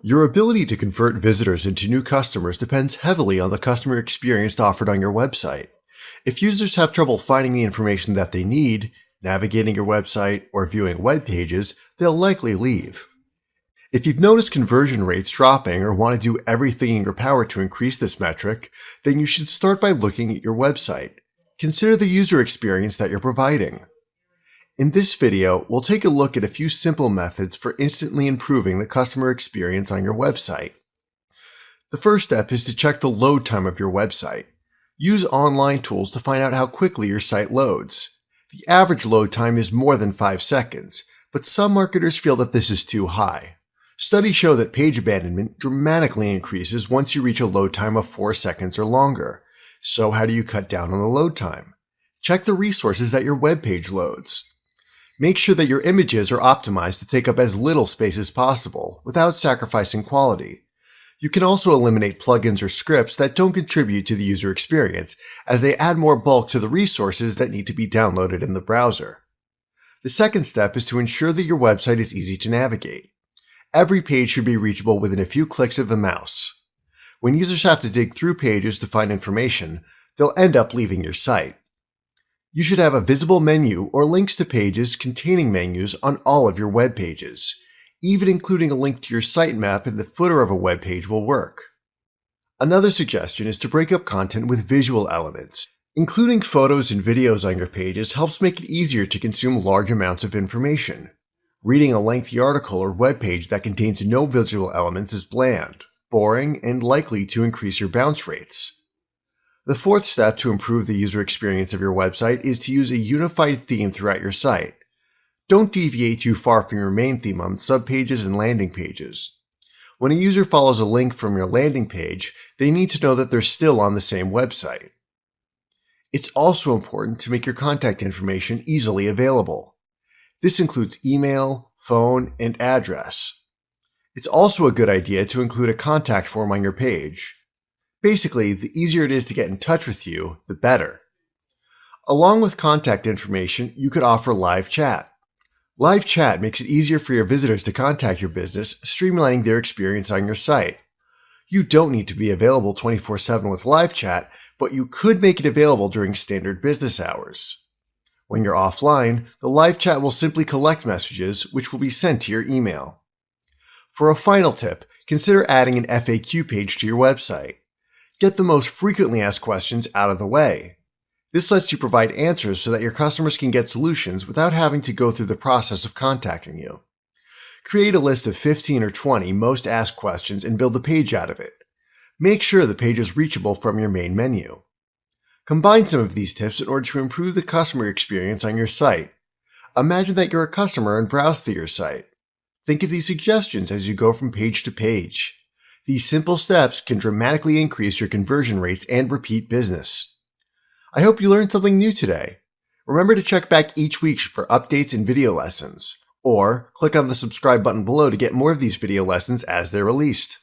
Your ability to convert visitors into new customers depends heavily on the customer experience offered on your website. If users have trouble finding the information that they need, navigating your website, or viewing web pages, they'll likely leave. If you've noticed conversion rates dropping or want to do everything in your power to increase this metric, then you should start by looking at your website. Consider the user experience that you're providing. In this video, we'll take a look at a few simple methods for instantly improving the customer experience on your website. The first step is to check the load time of your website. Use online tools to find out how quickly your site loads. The average load time is more than 5 seconds, but some marketers feel that this is too high. Studies show that page abandonment dramatically increases once you reach a load time of 4 seconds or longer. So how do you cut down on the load time? Check the resources that your web page loads. Make sure that your images are optimized to take up as little space as possible without sacrificing quality. You can also eliminate plugins or scripts that don't contribute to the user experience, as they add more bulk to the resources that need to be downloaded in the browser. The second step is to ensure that your website is easy to navigate. Every page should be reachable within a few clicks of the mouse. When users have to dig through pages to find information, they'll end up leaving your site. You should have a visible menu or links to pages containing menus on all of your web pages. Even including a link to your sitemap in the footer of a web page will work. Another suggestion is to break up content with visual elements. Including photos and videos on your pages helps make it easier to consume large amounts of information. Reading a lengthy article or web page that contains no visual elements is bland, boring, and likely to increase your bounce rates. The fourth step to improve the user experience of your website is to use a unified theme throughout your site. Don't deviate too far from your main theme on subpages and landing pages. When a user follows a link from your landing page, they need to know that they're still on the same website. It's also important to make your contact information easily available. This includes email, phone, and address. It's also a good idea to include a contact form on your page. Basically, the easier it is to get in touch with you, the better. Along with contact information, you could offer live chat. Live chat makes it easier for your visitors to contact your business, streamlining their experience on your site. You don't need to be available 24/7 with live chat, but you could make it available during standard business hours. When you're offline, the live chat will simply collect messages, which will be sent to your email. For a final tip, consider adding an FAQ page to your website. Get the most frequently asked questions out of the way. This lets you provide answers so that your customers can get solutions without having to go through the process of contacting you. Create a list of 15 or 20 most asked questions and build a page out of it. Make sure the page is reachable from your main menu. Combine some of these tips in order to improve the customer experience on your site. Imagine that you're a customer and browse through your site. Think of these suggestions as you go from page to page. These simple steps can dramatically increase your conversion rates and repeat business. I hope you learned something new today. Remember to check back each week for updates and video lessons, or click on the subscribe button below to get more of these video lessons as they're released.